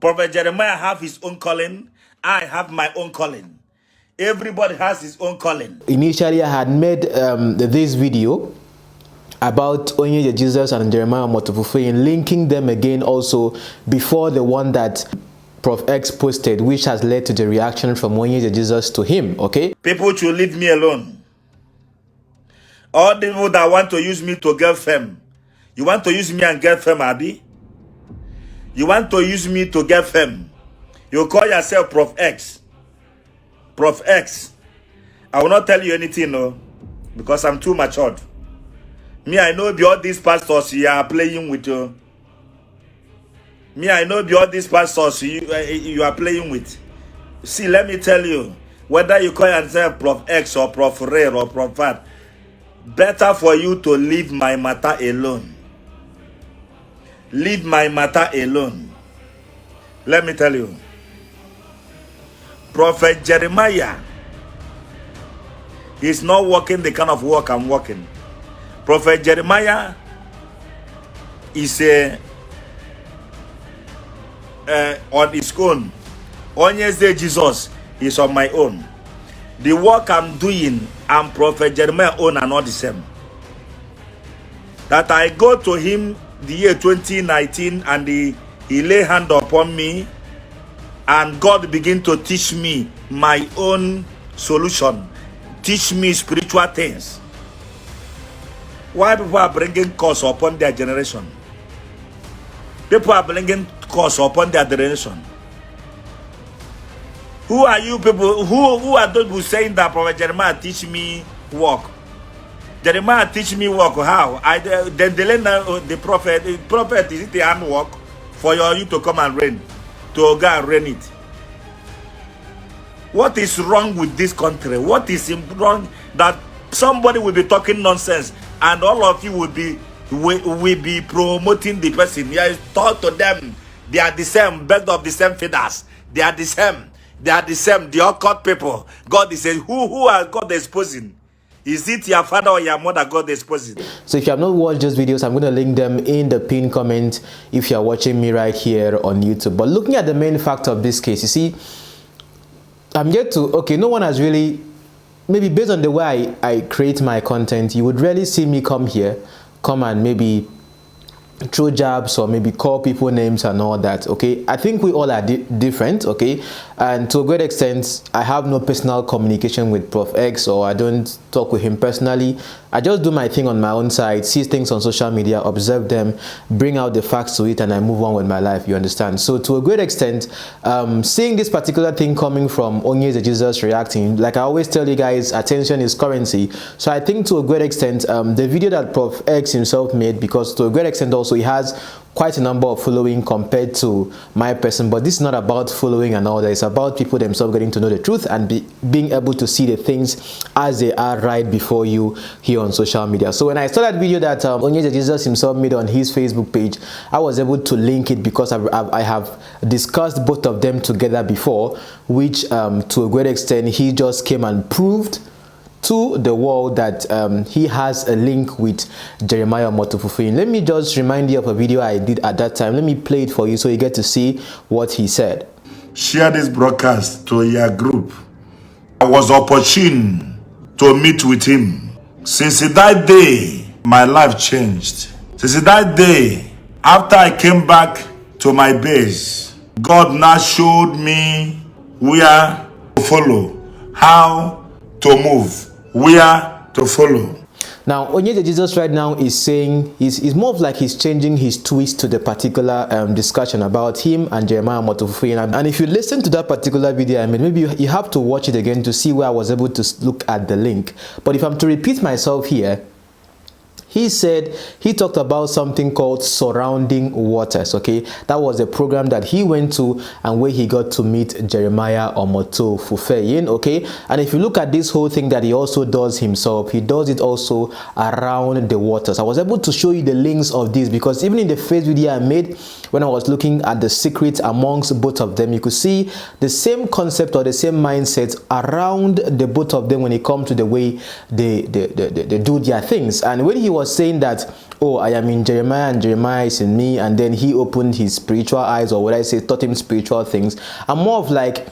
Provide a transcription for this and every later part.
Prophet Jeremiah have his own calling. I have my own calling. Everybody has his own calling. Initially, I had made this video about OnyeEze Jesus and Jeremiah Omotofufe, linking them again also before the one that Prof X posted, which has led to the reaction from OnyeEze Jesus to him. Okay, people should leave me alone. All the people that want to use me to get fame. You want to use me and get fame, Abi? You want to use me to get fame? You call yourself Prof X. Prof X. I will not tell you anything, no, because I'm too matured. Me, I know all these pastors you are playing with you. Me, I know all these pastors you are playing with. See, let me tell you, whether you call yourself Prof X or Prof Rare or Prof Fat, better for you to leave my matter alone. Leave my matter alone. Let me tell you, Prophet Jeremiah is not working the kind of work I'm working. Prophet Jeremiah is on his own. OnyeEze Jesus is on my own. The work I'm doing and Prophet Jeremiah own are not the same. That I go to him the year 2019 and he lay hand upon me and God begin to teach me my own solution. Teach me spiritual things. Why people are bringing curse upon their generation? People are bringing curse upon their generation. Who are you people? Who are those who saying that Prophet Jeremiah teach me work? Jeremiah teach me work. How? Then they learn the prophet. The prophet, is it the handwork for you to come and reign? To go and reign it? What is wrong with this country? What is wrong that somebody will be talking nonsense and all of you will be promoting the person? Yeah, talk to them. They are the same, bird of the same feathers. They are the same. They are the same. The occult people. God is saying, who are God exposing? Is it your father or your mother God exposing? so if you have not watched those videos, I'm going to link them in the pinned comment if you are watching me right here on YouTube. But looking at the main fact of this case, you see, I'm yet to, okay, no one has really, maybe based on the way I create my content, you would rarely see me come and maybe throw jabs or maybe call people names and all that. Okay, I think we all are different. Okay, and to a great extent I have no personal communication with Prof X, or I don't talk with him personally. I just do my thing on my own side, see things on social media, observe them, bring out the facts to it, and I move on with my life, you understand? So to a great extent, seeing this particular thing coming from OnyeEze Jesus reacting, like I always tell you guys, attention is currency. So I think to a great extent, the video that Prof X himself made, because to a great extent also he has quite a number of following compared to my person, but this is not about following and all that. It's about people themselves getting to know the truth and being able to see the things as they are right before you here on social media. So when I saw that video that OnyeEze Jesus himself made on his Facebook page, I was able to link it because I have discussed both of them together before, which to a great extent he just came and proved to the world that he has a link with Jeremiah Omotofufe. Let me just remind you of a video I did at that time. Let me play it for you so you get to see what he said. Share this broadcast to your group. I was opportune to meet with him. Since that day, my life changed. Since that day, after I came back to my base, God now showed me where to follow, how to move, where to follow. Now, OnyeEze Jesus right now is saying, is more of like he's changing his twist to the particular discussion about him and Jeremiah Omotofufe. And if you listen to that particular video I made, maybe you have to watch it again to see where I was able to look at the link. But if I'm to repeat myself here, he said he talked about something called surrounding waters. Okay, that was a program that he went to and where he got to meet Jeremiah Omotofufe. Okay, and if you look at this whole thing that he also does himself, he does it also around the waters. I was able to show you the links of this because even in the first video I made, when I was looking at the secrets amongst both of them, you could see the same concept or the same mindset around the both of them when it comes to the way they do their things. And when he was was saying that, oh, I am in Jeremiah and Jeremiah is in me, and then he opened his spiritual eyes, or what I say, taught him spiritual things, I'm more of like,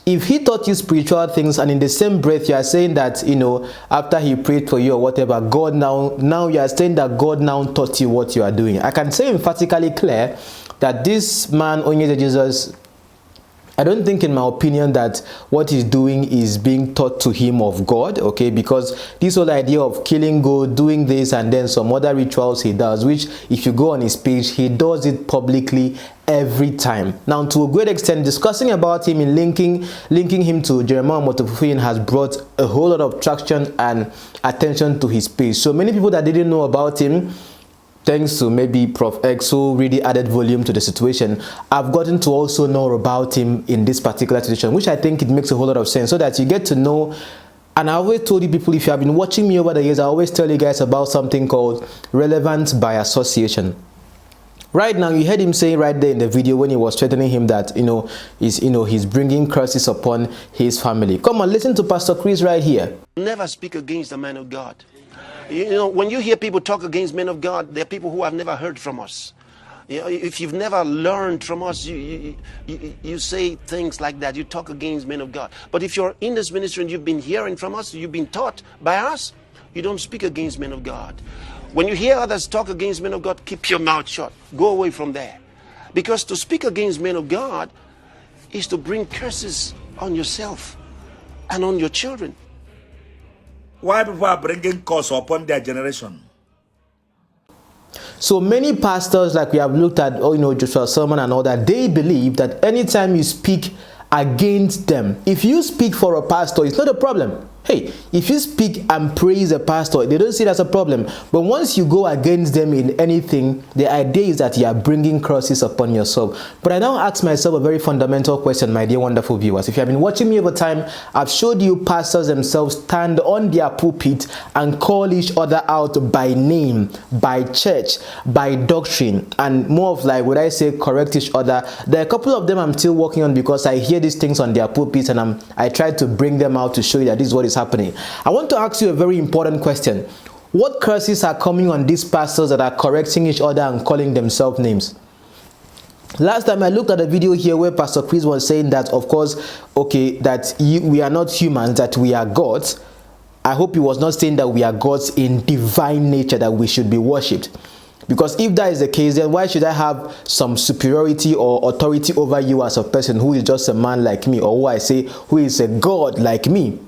if he taught you spiritual things and in the same breath you are saying that, you know, after he prayed for you or whatever, God now you are saying that God now taught you what you are doing. I can say emphatically clear that this man, OnyeEze Jesus, I don't think, in my opinion, that what he's doing is being taught to him of God, okay? Because this whole idea of killing goat, doing this, and then some other rituals he does, which if you go on his page, he does it publicly every time. Now, to a great extent, discussing about him and linking him to Jeremiah Motofufin has brought a whole lot of traction and attention to his page. So many people that didn't know about him, thanks to maybe Prof X, who really added volume to the situation, I've gotten to also know about him in this particular situation, which I think it makes a whole lot of sense, so that you get to know. And I always told you people, if you have been watching me over the years, I always tell you guys about something called relevance by association. Right now, you heard him saying right there in the video when he was threatening him that, he's bringing curses upon his family. Come on, listen to Pastor Chris right here. Never speak against the man of God. You know, when you hear people talk against men of God, they're people who have never heard from us. You know, if you've never learned from us, you say things like that. You talk against men of God. But if you're in this ministry and you've been hearing from us, you've been taught by us, you don't speak against men of God. When you hear others talk against men of God, keep your mouth shut. Go away from there. Because to speak against men of God is to bring curses on yourself and on your children. Why people are bringing curse upon their generation? So many pastors, like we have looked at, Joshua Selman and all that, they believe that anytime you speak against them, if you speak for a pastor, it's not a problem. Hey, if you speak and praise a pastor, they don't see it as a problem. But once you go against them in anything, the idea is that you are bringing curses upon yourself. But I now ask myself a very fundamental question, my dear wonderful viewers. If you have been watching me over time, I've showed you pastors themselves stand on their pulpit and call each other out by name, by church, by doctrine, and more of like, would I say, correct each other. There are a couple of them I'm still working on because I hear these things on their pulpits and I try to bring them out to show you that this is what is happening. I want to ask you a very important question. What curses are coming on these pastors that are correcting each other and calling themselves names? Last time I looked at a video here where Pastor Chris was saying that, of course, okay, that we are not humans, that we are gods. I hope he was not saying that we are gods in divine nature, that we should be worshipped. Because if that is the case, then why should I have some superiority or authority over you as a person who is just a man like me, or who I say who is a god like me?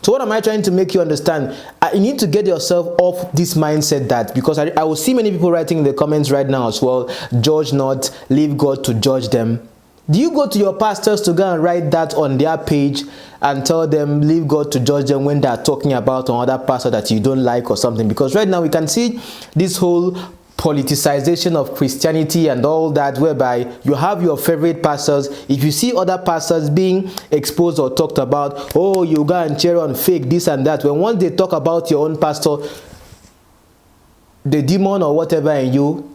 So what am I trying to make you understand? You need to get yourself off this mindset that, because I will see many people writing in the comments right now as well, judge not, leave God to judge them. Do you go to your pastors to go and write that on their page and tell them, leave God to judge them, when they are talking about another pastor that you don't like or something? Because right now we can see this whole politicization of Christianity and all that, whereby you have your favorite pastors. If you see other pastors being exposed or talked about, oh, you go and cheer on fake this and that, when once they talk about your own pastor, the demon or whatever in you,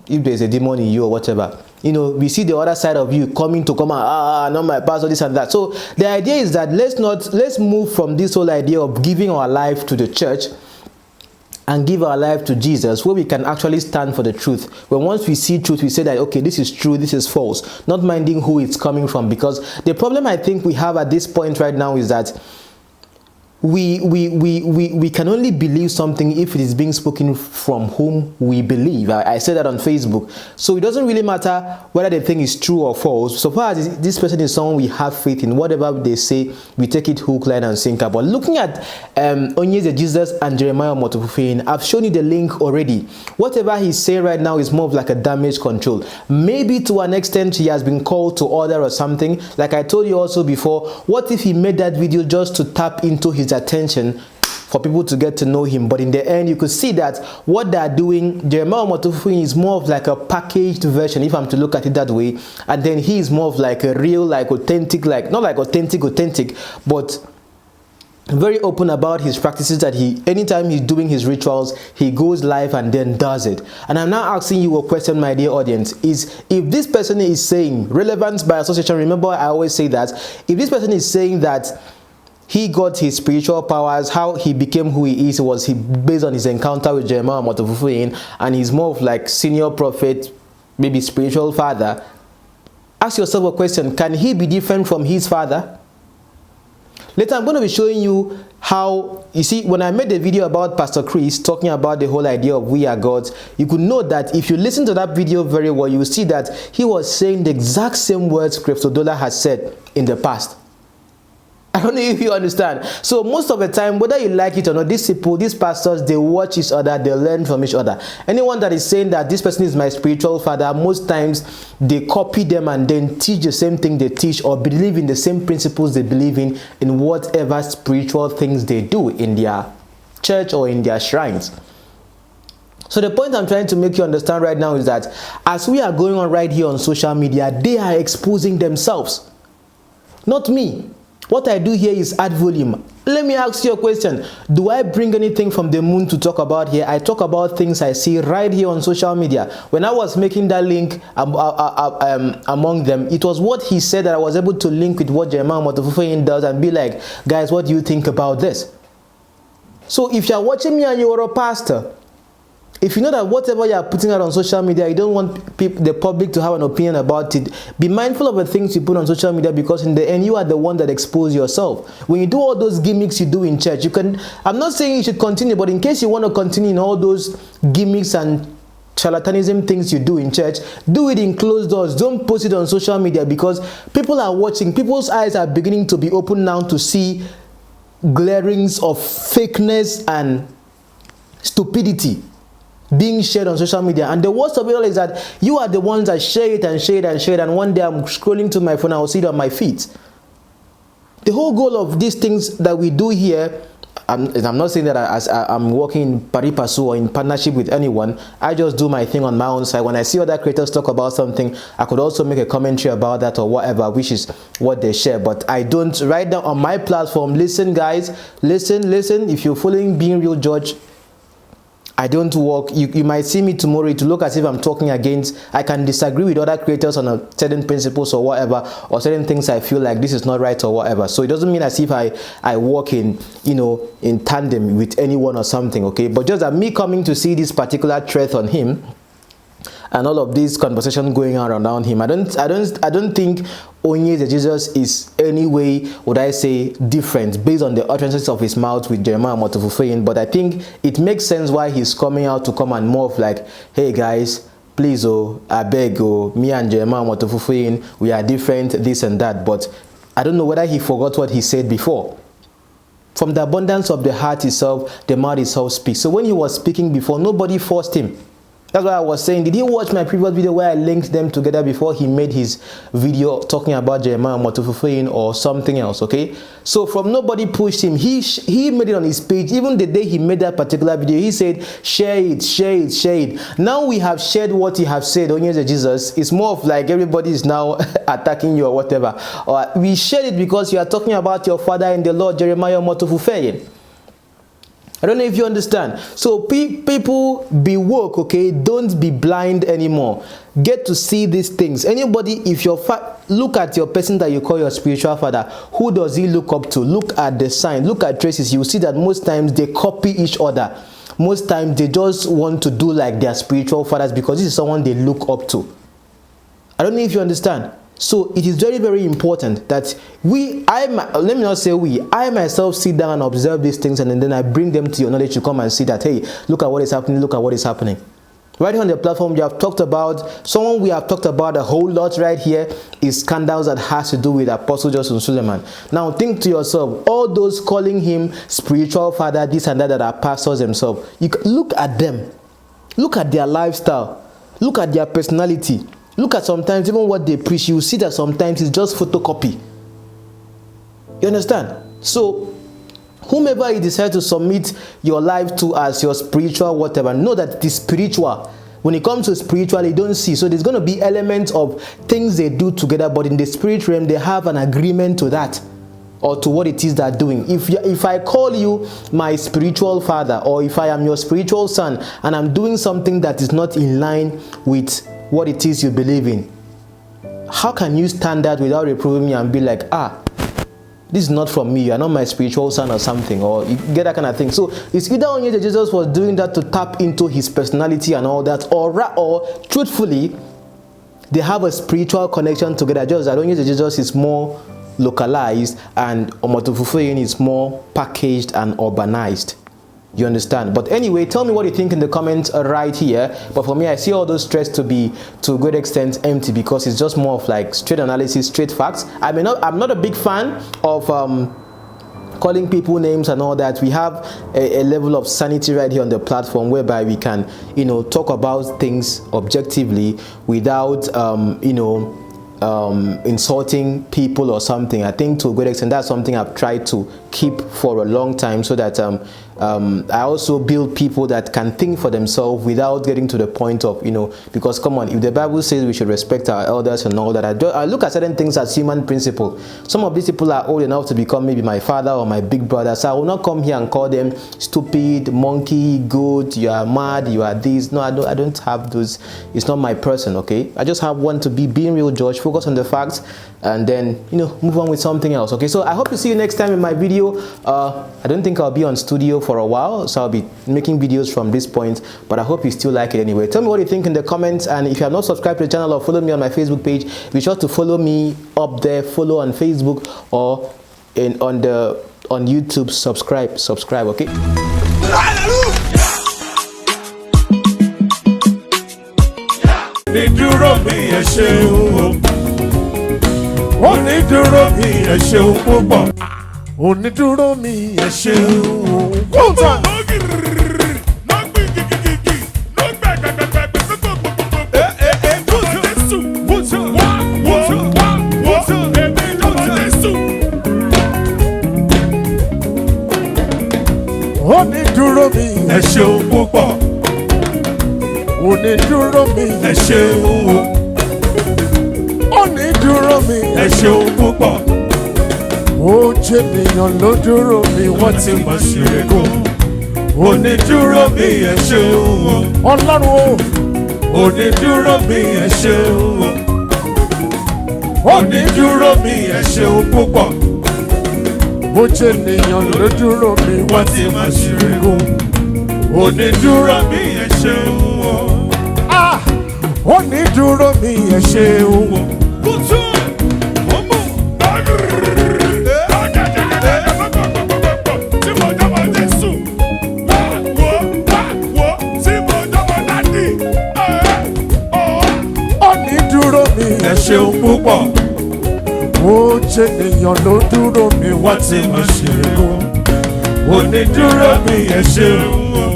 if there's a demon in you or whatever, we see the other side of you coming to come out, not my pastor, this and that. So the idea is that let's move from this whole idea of giving our life to the church and give our life to Jesus, where we can actually stand for the truth. When once we see truth, we say that, okay, this is true, this is false, not minding who it's coming from. Because the problem I think we have at this point right now is that we can only believe something if it is being spoken from whom we believe. I said that on Facebook. So it doesn't really matter whether the thing is true or false. So far as this person is someone we have faith in, whatever they say, we take it hook, line, and sinker. But looking at OnyeEze Jesus and Jeremiah Motofufin, I've shown you the link already. Whatever he's saying right now is more of like a damage control. Maybe to an extent he has been called to order or something. Like I told you also before, what if he made that video just to tap into his attention for people to get to know him? But in the end, you could see that what they're doing, Jeremiah Motofufin is more of like a packaged version, if I'm to look at it that way, and then he is more of like a real, like authentic, like not like authentic, but very open about his practices, that anytime he's doing his rituals, he goes live and then does it. And I'm now asking you a question, my dear audience, is if this person is saying relevance by association, remember I always say that if this person is saying that he got his spiritual powers, how he became who he is was based on his encounter with Jeremiah Omotofufuyin, and he's more of like senior prophet, maybe spiritual father. Ask yourself a question: can he be different from his father? Later, I'm going to be showing you how, you see, when I made a video about Pastor Chris talking about the whole idea of we are gods, you could know that if you listen to that video very well, you will see that he was saying the exact same words Chris Oyakhilome has said in the past. I don't know if you understand. So most of the time, whether you like it or not, these people, these pastors, they watch each other, they learn from each other. Anyone that is saying that this person is my spiritual father, most times they copy them and then teach the same thing they teach, or believe in the same principles they believe in whatever spiritual things they do in their church or in their shrines. So the point I'm trying to make you understand right now is that as we are going on right here on social media, they are exposing themselves, not me. What I do here is add volume. Let me ask you a question. Do I bring anything from the moon to talk about here? I talk about things I see right here on social media. When I was making that link among them, it was what he said that I was able to link with what Jeremiah Omotofufuyin does and be like, guys, what do you think about this? So if you're watching me and you're a pastor, if you know that whatever you are putting out on social media, you don't want the public to have an opinion about it, be mindful of the things you put on social media, because in the end, you are the one that exposes yourself. When you do all those gimmicks you do in church, you can, I'm not saying you should continue, but in case you want to continue in all those gimmicks and charlatanism things you do in church, do it in closed doors. Don't post it on social media, because people are watching. People's eyes are beginning to be open now to see glarings of fakeness and stupidity being shared on social media. And the worst of it all is that you are the ones that share it and share it and share it, and one day I'm scrolling to my phone, I will see it on my feed. The whole goal of these things that we do here, I'm not saying that I'm working in pari passu or in partnership with anyone. I just do my thing on my own side. When I see other creators talk about something, I could also make a commentary about that or whatever, which is what they share. But I don't write down on my platform. Listen, guys, listen. If you're following Beingrealgeorge, I don't work. You might see me tomorrow. It will look as if I'm talking against. I can disagree with other creators on a certain principles or whatever, or certain things I feel like this is not right or whatever. So it doesn't mean as if I work in, you know, in tandem with anyone or something. Okay, but just that me coming to see this particular threat on him and all of this conversation going on around him, I don't think OnyeEze Jesus is any way, would I say, different based on the utterances of his mouth with Jeremiah Omotofufuyin. But I think it makes sense why he's coming out to come and more of like, hey guys, please, I beg, me and Jeremiah Omotofufuyin, we are different, this and that. But I don't know whether he forgot what he said before. From the abundance of the heart itself, the mouth itself speaks. So when he was speaking before, nobody forced him. That's why I was saying, did he watch my previous video where I linked them together before he made his video talking about Jeremiah Omotofufuyin or something else, okay? So from nobody pushed him, he made it on his page. Even the day he made that particular video, he said, share it, share it, share it. Now we have shared what he have said, OnyeEze Jesus. It's more of like everybody is now attacking you or whatever. Or we shared it because you are talking about your father in the Lord, Jeremiah Omotofufuyin. I don't know if you understand. So people, be woke, okay? Don't be blind anymore. Get to see these things. Anybody, if you're look at your person that you call your spiritual father, who does he look up to? Look at the sign, look at traces. You will see that most times they copy each other. Most times they just want to do like their spiritual fathers because this is someone they look up to. I don't know if you understand. So it is very, very important that let me not say I myself sit down and observe these things, and then I bring them to your knowledge to come and see that, hey, look at what is happening, look at what is happening. Right here on the platform, we have talked about a whole lot right here is scandals that has to do with Apostle Joseph Suleiman. Now think to yourself, all those calling him spiritual father, this and that are pastors themselves, you look at them, look at their lifestyle, look at their personality. Look at sometimes even what they preach, you see that sometimes it's just photocopy. You understand? So, whomever you decide to submit your life to as your spiritual whatever, know that it is spiritual. When it comes to spiritual, you don't see. So there's going to be elements of things they do together, but in the spirit realm, they have an agreement to that or to what it is they're doing. If I call you my spiritual father, or if I am your spiritual son, and I'm doing something that is not in line with what it is you believe in, how can you stand that without reproving me and be like, this is not from me, you are not my spiritual son or something, or you get that kind of thing. So it's either OnyeEze Jesus was doing that to tap into his personality and all that, or truthfully, they have a spiritual connection together. Just that OnyeEze Jesus is more localized and Omotofufuyin is more packaged and urbanized. You understand? But anyway, tell me what you think in the comments right here. But for me, I see all those threads to be to a great extent empty, because it's just more of like straight analysis, straight facts. I'm not a big fan of calling people names and all that. We have a level of sanity right here on the platform whereby we can, you know, talk about things objectively without insulting people or something. I think to a great extent that's something I've tried to keep for a long time, so that I also build people that can think for themselves without getting to the point of, you know, because come on, if the Bible says we should respect our elders and all that, I look at certain things as human principle. Some of these people are old enough to become maybe my father or my big brother, so I will not come here and call them stupid, monkey, goat, you are mad, you are this. No, I don't have those. It's not my person, okay? I just have one to be Beingrealgeorge, focus on the facts, and then, you know, move on with something else, okay? So I hope to see you next time in my video. I don't think I'll be on studio for a while, so I'll be making videos from this point, but I hope you still like it anyway. Tell me what you think in the comments, and if you have not subscribed to the channel or follow me on my Facebook page, be sure to follow me up there, follow on Facebook or on YouTube, subscribe, okay? Onídúró mi ẹ ṣeun púpọ̀. Onídúró mi ẹ ṣeun púpọ̀. Onídúró mi ẹ ṣeun púpọ̀. Onídúró mi ẹ ṣeun. Onídúró mi ẹ ṣeun púpọ̀. Ó jẹ́ ènìyàn ló dúró mi, wọ́n ti mọ̀ sí ego. Onídúró mi ẹ ṣeun. Ọlọ́run o. Onídúró mi ẹ ṣeun. Onídúró mi ẹ ṣeun púpọ̀. Ó jẹ́ ènìyàn ló dúró mi, wọ́n ti mọ̀ sí ego. Onídúró mi ẹ ṣeun. Onídúró mi ẹ ṣeun. Ẹ ṣeun púpọ̀. Ó jẹ́ ènìyàn ló dúró mi, wọ́n ti mọ̀ ṣe é. Onídúró mi ẹ ṣeun.